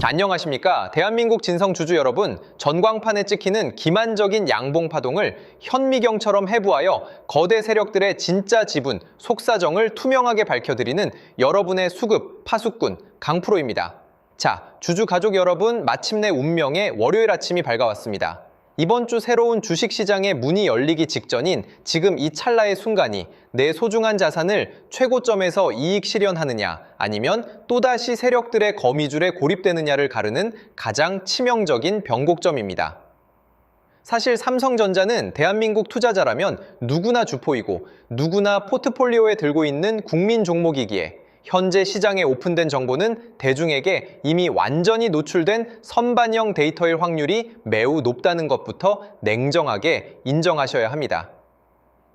안녕하십니까. 대한민국 진성 주주 여러분, 전광판에 찍히는 기만적인 양봉 파동을 현미경처럼 해부하여 거대 세력들의 진짜 지분, 속사정을 투명하게 밝혀드리는 여러분의 수급, 파수꾼, 강프로입니다. 자, 주주 가족 여러분, 마침내 운명의 월요일 아침이 밝아왔습니다. 이번 주 새로운 주식시장의 문이 열리기 직전인 지금 이 찰나의 순간이 내 소중한 자산을 최고점에서 이익 실현하느냐 아니면 또다시 세력들의 거미줄에 고립되느냐를 가르는 가장 치명적인 변곡점입니다. 사실 삼성전자는 대한민국 투자자라면 누구나 주포이고 누구나 포트폴리오에 들고 있는 국민 종목이기에 현재 시장에 오픈된 정보는 대중에게 이미 완전히 노출된 선반영 데이터일 확률이 매우 높다는 것부터 냉정하게 인정하셔야 합니다.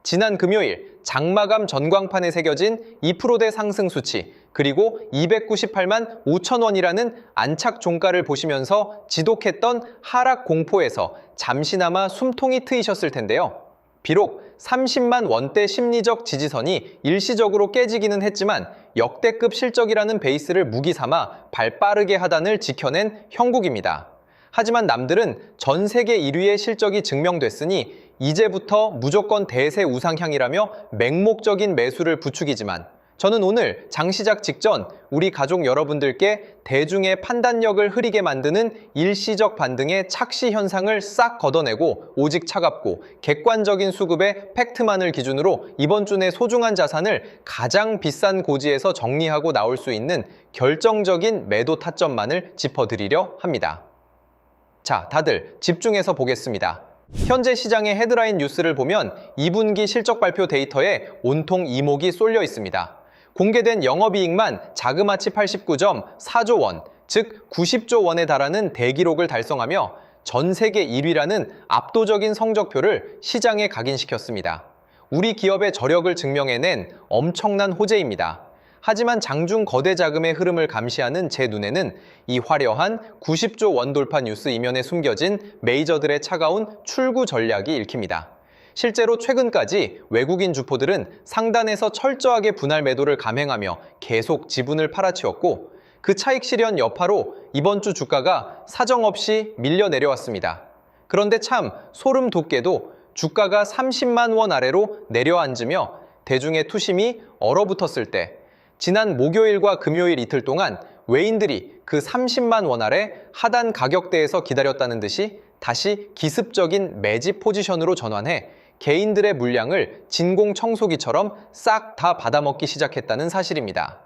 지난 금요일 장마감 전광판에 새겨진 2%대 상승 수치 그리고 298만 5천 원이라는 안착 종가를 보시면서 지독했던 하락 공포에서 잠시나마 숨통이 트이셨을 텐데요. 비록 30만 원대 심리적 지지선이 일시적으로 깨지기는 했지만 역대급 실적이라는 베이스를 무기 삼아 발 빠르게 하단을 지켜낸 형국입니다. 하지만 남들은 전 세계 1위의 실적이 증명됐으니 이제부터 무조건 대세 우상향이라며 맹목적인 매수를 부추기지만 저는 오늘 장 시작 직전 우리 가족 여러분들께 대중의 판단력을 흐리게 만드는 일시적 반등의 착시 현상을 싹 걷어내고 오직 차갑고 객관적인 수급의 팩트만을 기준으로 이번 주 내 소중한 자산을 가장 비싼 고지에서 정리하고 나올 수 있는 결정적인 매도 타점만을 짚어드리려 합니다. 자, 다들 집중해서 보겠습니다. 현재 시장의 헤드라인 뉴스를 보면 2분기 실적 발표 데이터에 온통 이목이 쏠려 있습니다. 공개된 영업이익만 자그마치 89.4조 원, 즉 90조 원에 달하는 대기록을 달성하며 전 세계 1위라는 압도적인 성적표를 시장에 각인시켰습니다. 우리 기업의 저력을 증명해낸 엄청난 호재입니다. 하지만 장중 거대 자금의 흐름을 감시하는 제 눈에는 이 화려한 90조 원 돌파 뉴스 이면에 숨겨진 메이저들의 차가운 출구 전략이 읽힙니다. 실제로 최근까지 외국인 주포들은 상단에서 철저하게 분할 매도를 감행하며 계속 지분을 팔아치웠고 그 차익 실현 여파로 이번 주 주가가 사정없이 밀려 내려왔습니다. 그런데 참 소름 돋게도 주가가 30만 원 아래로 내려앉으며 대중의 투심이 얼어붙었을 때 지난 목요일과 금요일 이틀 동안 외인들이 그 30만 원 아래 하단 가격대에서 기다렸다는 듯이 다시 기습적인 매집 포지션으로 전환해 개인들의 물량을 진공청소기처럼 싹 다 받아먹기 시작했다는 사실입니다.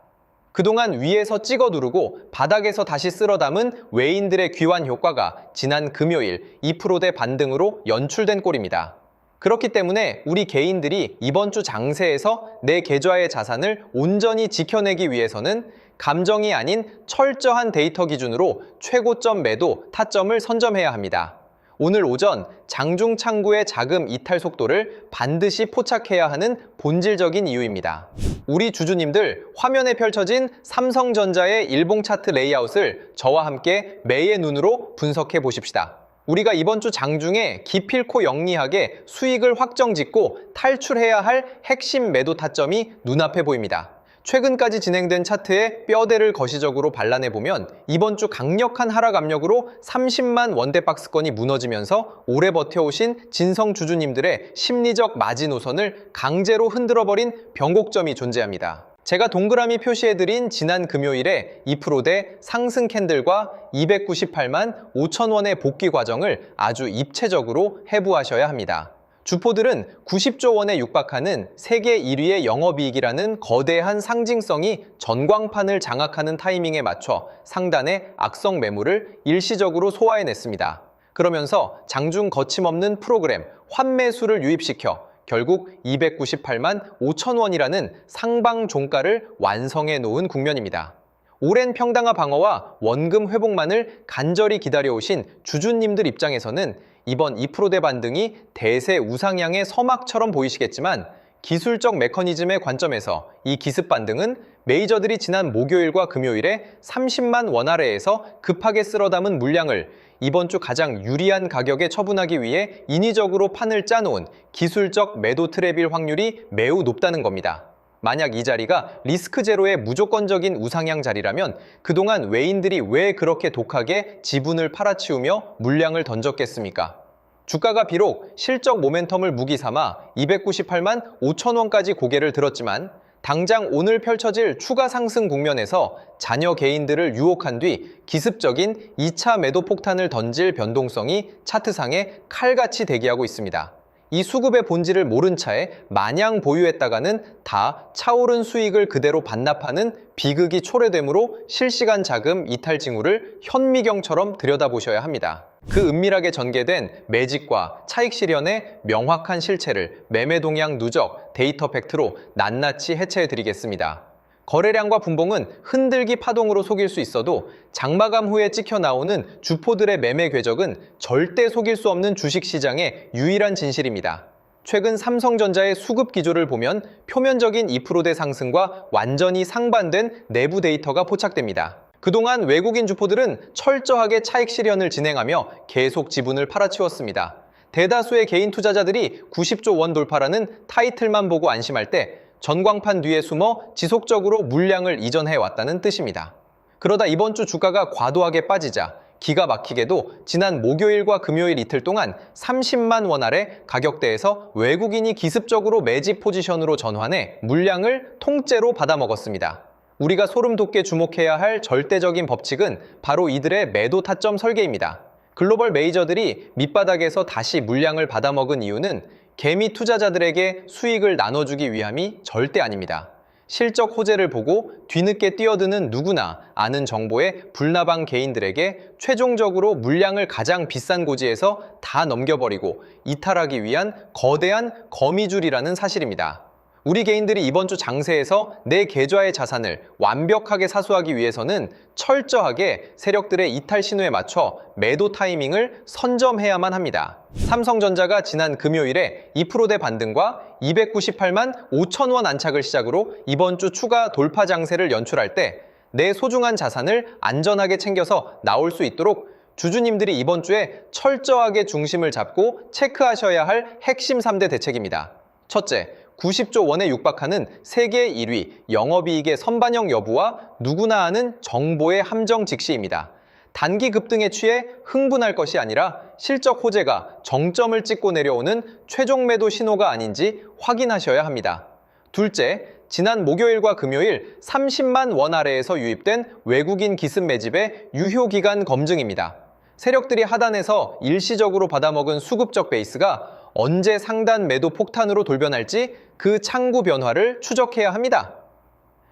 그동안 위에서 찍어 누르고 바닥에서 다시 쓸어 담은 외인들의 귀환 효과가 지난 금요일 2%대 반등으로 연출된 꼴입니다. 그렇기 때문에 우리 개인들이 이번 주 장세에서 내 계좌의 자산을 온전히 지켜내기 위해서는 감정이 아닌 철저한 데이터 기준으로 최고점 매도 타점을 선점해야 합니다. 오늘 오전 장중 창구의 자금 이탈 속도를 반드시 포착해야 하는 본질적인 이유입니다. 우리 주주님들, 화면에 펼쳐진 삼성전자의 일봉 차트 레이아웃을 저와 함께 매의 눈으로 분석해 보십시다. 우리가 이번 주 장중에 기필코 영리하게 수익을 확정짓고 탈출해야 할 핵심 매도 타점이 눈앞에 보입니다. 최근까지 진행된 차트의 뼈대를 거시적으로 발라내보면 이번 주 강력한 하락 압력으로 30만 원대 박스권이 무너지면서 오래 버텨오신 진성 주주님들의 심리적 마지노선을 강제로 흔들어버린 변곡점이 존재합니다. 제가 동그라미 표시해드린 지난 금요일에 2%대 상승 캔들과 298만 5천 원의 복귀 과정을 아주 입체적으로 해부하셔야 합니다. 주포들은 90조 원에 육박하는 세계 1위의 영업이익이라는 거대한 상징성이 전광판을 장악하는 타이밍에 맞춰 상단의 악성 매물을 일시적으로 소화해냈습니다. 그러면서 장중 거침없는 프로그램 환매수를 유입시켜 결국 298만 5천 원이라는 상방 종가를 완성해 놓은 국면입니다. 오랜 평당화 방어와 원금 회복만을 간절히 기다려오신 주주님들 입장에서는 이번 2%대 반등이 대세 우상향의 서막처럼 보이시겠지만 기술적 메커니즘의 관점에서 이 기습 반등은 메이저들이 지난 목요일과 금요일에 30만 원 아래에서 급하게 쓸어 담은 물량을 이번 주 가장 유리한 가격에 처분하기 위해 인위적으로 판을 짜놓은 기술적 매도 트랩일 확률이 매우 높다는 겁니다. 만약 이 자리가 리스크 제로의 무조건적인 우상향 자리라면 그동안 외인들이 왜 그렇게 독하게 지분을 팔아치우며 물량을 던졌겠습니까? 주가가 비록 실적 모멘텀을 무기 삼아 298만 5천 원까지 고개를 들었지만 당장 오늘 펼쳐질 추가 상승 국면에서 자녀 개인들을 유혹한 뒤 기습적인 2차 매도 폭탄을 던질 변동성이 차트상에 칼같이 대기하고 있습니다. 이 수급의 본질을 모른 차에 마냥 보유했다가는 다 차오른 수익을 그대로 반납하는 비극이 초래되므로 실시간 자금 이탈 징후를 현미경처럼 들여다보셔야 합니다. 그 은밀하게 전개된 매집과 차익 실현의 명확한 실체를 매매 동향 누적 데이터 팩트로 낱낱이 해체해드리겠습니다. 거래량과 분봉은 흔들기 파동으로 속일 수 있어도 장마감 후에 찍혀 나오는 주포들의 매매 궤적은 절대 속일 수 없는 주식시장의 유일한 진실입니다. 최근 삼성전자의 수급 기조를 보면 표면적인 2%대 상승과 완전히 상반된 내부 데이터가 포착됩니다. 그동안 외국인 주포들은 철저하게 차익 실현을 진행하며 계속 지분을 팔아치웠습니다. 대다수의 개인 투자자들이 90조 원 돌파라는 타이틀만 보고 안심할 때 전광판 뒤에 숨어 지속적으로 물량을 이전해 왔다는 뜻입니다. 그러다 이번 주 주가가 과도하게 빠지자 기가 막히게도 지난 목요일과 금요일 이틀 동안 30만 원 아래 가격대에서 외국인이 기습적으로 매집 포지션으로 전환해 물량을 통째로 받아먹었습니다. 우리가 소름 돋게 주목해야 할 절대적인 법칙은 바로 이들의 매도 타점 설계입니다. 글로벌 메이저들이 밑바닥에서 다시 물량을 받아먹은 이유는 개미 투자자들에게 수익을 나눠주기 위함이 절대 아닙니다. 실적 호재를 보고 뒤늦게 뛰어드는 누구나 아는 정보의 불나방 개인들에게 최종적으로 물량을 가장 비싼 고지에서 다 넘겨버리고 이탈하기 위한 거대한 거미줄이라는 사실입니다. 우리 개인들이 이번 주 장세에서 내 계좌의 자산을 완벽하게 사수하기 위해서는 철저하게 세력들의 이탈 신호에 맞춰 매도 타이밍을 선점해야만 합니다. 삼성전자가 지난 금요일에 2%대 반등과 298만 5천 원 안착을 시작으로 이번 주 추가 돌파 장세를 연출할 때 내 소중한 자산을 안전하게 챙겨서 나올 수 있도록 주주님들이 이번 주에 철저하게 중심을 잡고 체크하셔야 할 핵심 3대 대책입니다. 첫째, 90조 원에 육박하는 세계 1위 영업이익의 선반영 여부와 누구나 아는 정보의 함정 직시입니다. 단기 급등에 취해 흥분할 것이 아니라 실적 호재가 정점을 찍고 내려오는 최종 매도 신호가 아닌지 확인하셔야 합니다. 둘째, 지난 목요일과 금요일 30만 원 아래에서 유입된 외국인 기습 매집의 유효기간 검증입니다. 세력들이 하단에서 일시적으로 받아먹은 수급적 베이스가 언제 상단 매도 폭탄으로 돌변할지 그 창구 변화를 추적해야 합니다.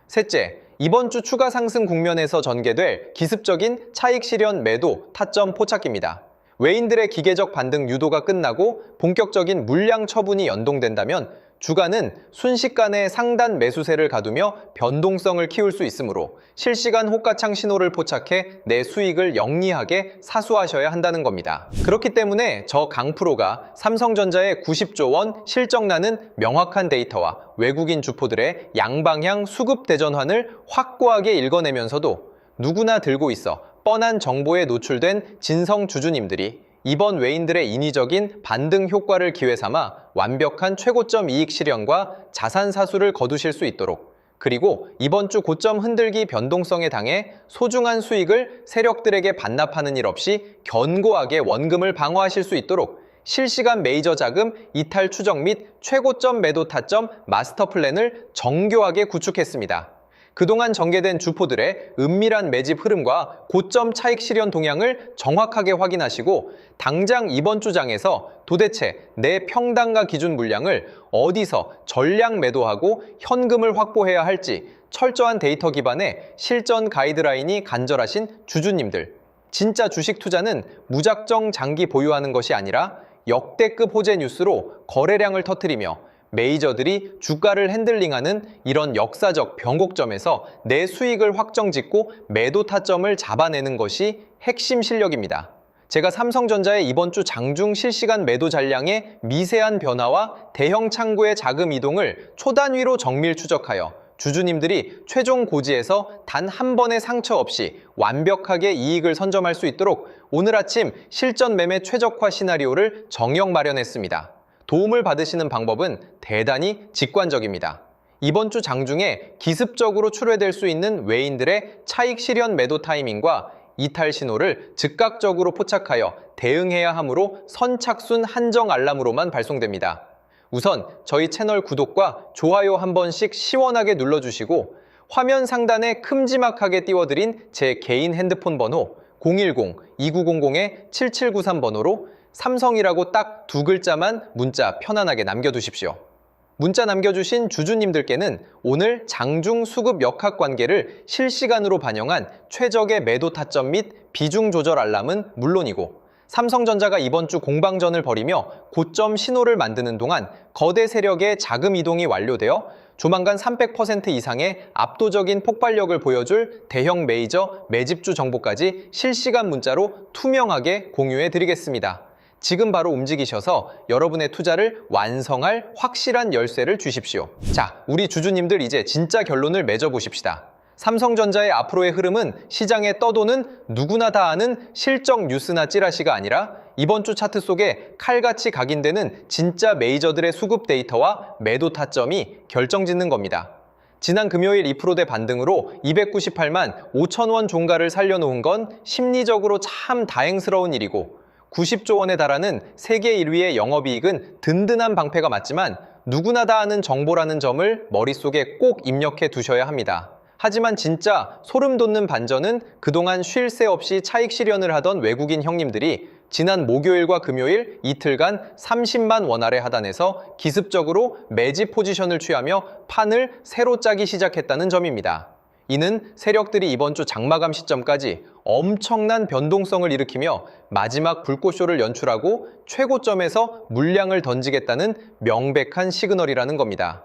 셋째, 이번 주 추가 상승 국면에서 전개될 기습적인 차익 실현 매도 타점 포착기입니다. 외인들의 기계적 반등 유도가 끝나고 본격적인 물량 처분이 연동된다면 주가는 순식간에 상단 매수세를 가두며 변동성을 키울 수 있으므로 실시간 호가창 신호를 포착해 내 수익을 영리하게 사수하셔야 한다는 겁니다. 그렇기 때문에 저 강프로가 삼성전자의 90조 원 실적나는 명확한 데이터와 외국인 주포들의 양방향 수급 대전환을 확고하게 읽어내면서도 누구나 들고 있어 뻔한 정보에 노출된 진성 주주님들이 이번 외인들의 인위적인 반등 효과를 기회 삼아 완벽한 최고점 이익 실현과 자산 사수를 거두실 수 있도록, 그리고 이번 주 고점 흔들기 변동성에 당해 소중한 수익을 세력들에게 반납하는 일 없이 견고하게 원금을 방어하실 수 있도록 실시간 메이저 자금 이탈 추적 및 최고점 매도 타점 마스터 플랜을 정교하게 구축했습니다. 그동안 전개된 주포들의 은밀한 매집 흐름과 고점 차익 실현 동향을 정확하게 확인하시고 당장 이번 주 장에서 도대체 내 평단가 기준 물량을 어디서 전량 매도하고 현금을 확보해야 할지 철저한 데이터 기반의 실전 가이드라인이 간절하신 주주님들, 진짜 주식 투자는 무작정 장기 보유하는 것이 아니라 역대급 호재 뉴스로 거래량을 터뜨리며 메이저들이 주가를 핸들링하는 이런 역사적 변곡점에서 내 수익을 확정짓고 매도 타점을 잡아내는 것이 핵심 실력입니다. 제가 삼성전자의 이번 주 장중 실시간 매도 잔량의 미세한 변화와 대형 창구의 자금 이동을 초단위로 정밀 추적하여 주주님들이 최종 고지에서 단 한 번의 상처 없이 완벽하게 이익을 선점할 수 있도록 오늘 아침 실전 매매 최적화 시나리오를 정형 마련했습니다. 도움을 받으시는 방법은 대단히 직관적입니다. 이번 주 장중에 기습적으로 출회될 수 있는 외인들의 차익 실현 매도 타이밍과 이탈 신호를 즉각적으로 포착하여 대응해야 하므로 선착순 한정 알람으로만 발송됩니다. 우선 저희 채널 구독과 좋아요 한 번씩 시원하게 눌러주시고 화면 상단에 큼지막하게 띄워드린 제 개인 핸드폰 번호 010-2900-7793 번호로 삼성이라고 딱 두 글자만 문자 편안하게 남겨두십시오. 문자 남겨주신 주주님들께는 오늘 장중 수급 역학 관계를 실시간으로 반영한 최적의 매도 타점 및 비중 조절 알람은 물론이고 삼성전자가 이번 주 공방전을 벌이며 고점 신호를 만드는 동안 거대 세력의 자금 이동이 완료되어 조만간 300% 이상의 압도적인 폭발력을 보여줄 대형 메이저 매집주 정보까지 실시간 문자로 투명하게 공유해 드리겠습니다. 지금 바로 움직이셔서 여러분의 투자를 완성할 확실한 열쇠를 주십시오. 자, 우리 주주님들 이제 진짜 결론을 맺어보십시다. 삼성전자의 앞으로의 흐름은 시장에 떠도는 누구나 다 아는 실적 뉴스나 찌라시가 아니라 이번 주 차트 속에 칼같이 각인되는 진짜 메이저들의 수급 데이터와 매도 타점이 결정짓는 겁니다. 지난 금요일 2%대 반등으로 298만 5천 원 종가를 살려놓은 건 심리적으로 참 다행스러운 일이고 90조 원에 달하는 세계 1위의 영업이익은 든든한 방패가 맞지만 누구나 다 아는 정보라는 점을 머릿속에 꼭 입력해 두셔야 합니다. 하지만 진짜 소름 돋는 반전은 그동안 쉴 새 없이 차익 실현을 하던 외국인 형님들이 지난 목요일과 금요일 이틀간 30만 원 아래 하단에서 기습적으로 매집 포지션을 취하며 판을 새로 짜기 시작했다는 점입니다. 이는 세력들이 이번 주 장마감 시점까지 엄청난 변동성을 일으키며 마지막 불꽃쇼를 연출하고 최고점에서 물량을 던지겠다는 명백한 시그널이라는 겁니다.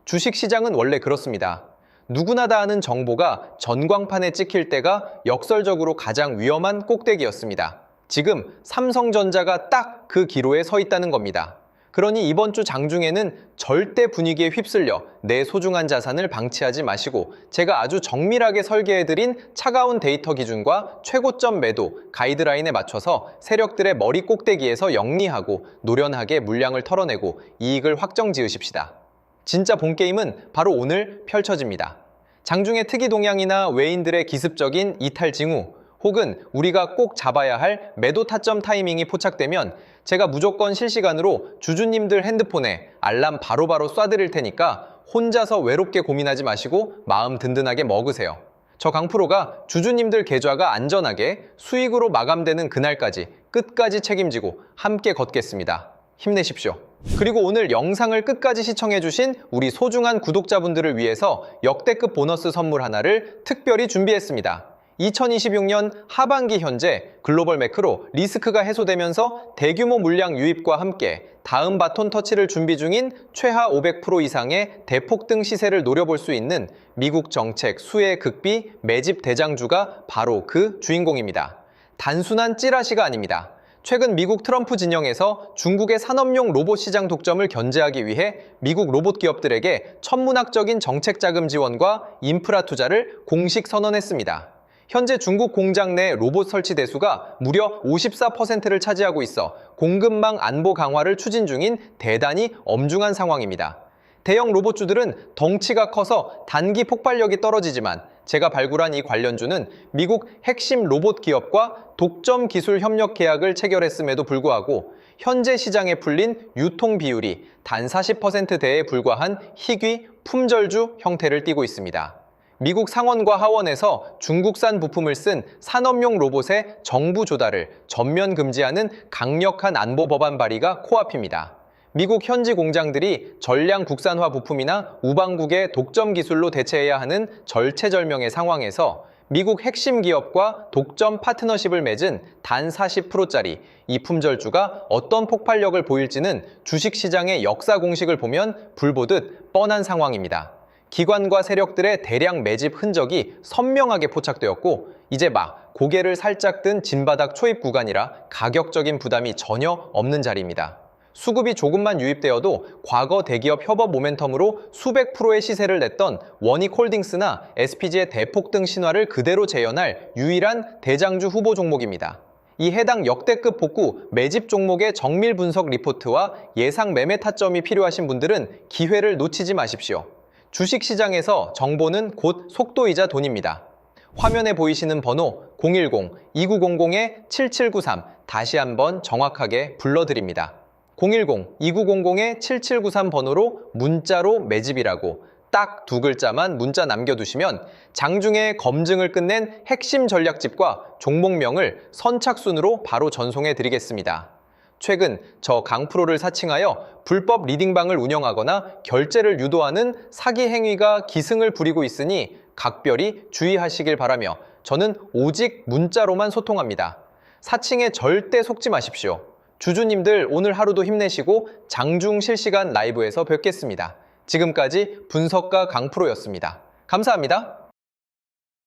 주식시장은 원래 그렇습니다. 누구나 다 아는 정보가 전광판에 찍힐 때가 역설적으로 가장 위험한 꼭대기였습니다. 지금 삼성전자가 딱 그 기로에 서 있다는 겁니다. 그러니 이번 주 장중에는 절대 분위기에 휩쓸려 내 소중한 자산을 방치하지 마시고 제가 아주 정밀하게 설계해드린 차가운 데이터 기준과 최고점 매도 가이드라인에 맞춰서 세력들의 머리 꼭대기에서 영리하고 노련하게 물량을 털어내고 이익을 확정 지으십시다. 진짜 본게임은 바로 오늘 펼쳐집니다. 장중의 특이 동향이나 외인들의 기습적인 이탈 징후 혹은 우리가 꼭 잡아야 할 매도 타점 타이밍이 포착되면 제가 무조건 실시간으로 주주님들 핸드폰에 알람 바로바로 쏴드릴 테니까 혼자서 외롭게 고민하지 마시고 마음 든든하게 먹으세요. 저 강프로가 주주님들 계좌가 안전하게 수익으로 마감되는 그날까지 끝까지 책임지고 함께 걷겠습니다. 힘내십시오. 그리고 오늘 영상을 끝까지 시청해주신 우리 소중한 구독자분들을 위해서 역대급 보너스 선물 하나를 특별히 준비했습니다. 2026년 하반기 현재 글로벌 매크로 리스크가 해소되면서 대규모 물량 유입과 함께 다음 바톤 터치를 준비 중인 최하 500% 이상의 대폭등 시세를 노려볼 수 있는 미국 정책 수혜 극비 매집 대장주가 바로 그 주인공입니다. 단순한 찌라시가 아닙니다. 최근 미국 트럼프 진영에서 중국의 산업용 로봇 시장 독점을 견제하기 위해 미국 로봇 기업들에게 천문학적인 정책 자금 지원과 인프라 투자를 공식 선언했습니다. 현재 중국 공장 내 로봇 설치 대수가 무려 54%를 차지하고 있어 공급망 안보 강화를 추진 중인 대단히 엄중한 상황입니다. 대형 로봇주들은 덩치가 커서 단기 폭발력이 떨어지지만 제가 발굴한 이 관련주는 미국 핵심 로봇 기업과 독점 기술 협력 계약을 체결했음에도 불구하고 현재 시장에 풀린 유통 비율이 단 40%대에 불과한 희귀 품절주 형태를 띠고 있습니다. 미국 상원과 하원에서 중국산 부품을 쓴 산업용 로봇의 정부 조달을 전면 금지하는 강력한 안보 법안 발의가 코앞입니다. 미국 현지 공장들이 전량 국산화 부품이나 우방국의 독점 기술로 대체해야 하는 절체절명의 상황에서 미국 핵심 기업과 독점 파트너십을 맺은 단 40%짜리 이 품절주가 어떤 폭발력을 보일지는 주식시장의 역사 공식을 보면 불보듯 뻔한 상황입니다. 기관과 세력들의 대량 매집 흔적이 선명하게 포착되었고 이제 막 고개를 살짝 든 진바닥 초입 구간이라 가격적인 부담이 전혀 없는 자리입니다. 수급이 조금만 유입되어도 과거 대기업 협업 모멘텀으로 수백 프로의 시세를 냈던 원익홀딩스나 SPG의 대폭등 신화를 그대로 재현할 유일한 대장주 후보 종목입니다. 이 해당 역대급 복구 매집 종목의 정밀 분석 리포트와 예상 매매 타점이 필요하신 분들은 기회를 놓치지 마십시오. 주식시장에서 정보는 곧 속도이자 돈입니다. 화면에 보이시는 번호 010-2900-7793 다시 한번 정확하게 불러드립니다. 010-2900-7793 번호로 문자로 매집이라고 딱 두 글자만 문자 남겨두시면 장중에 검증을 끝낸 핵심 전략집과 종목명을 선착순으로 바로 전송해 드리겠습니다. 최근 저 강프로를 사칭하여 불법 리딩방을 운영하거나 결제를 유도하는 사기 행위가 기승을 부리고 있으니 각별히 주의하시길 바라며 저는 오직 문자로만 소통합니다. 사칭에 절대 속지 마십시오. 주주님들 오늘 하루도 힘내시고 장중 실시간 라이브에서 뵙겠습니다. 지금까지 분석가 강프로였습니다. 감사합니다.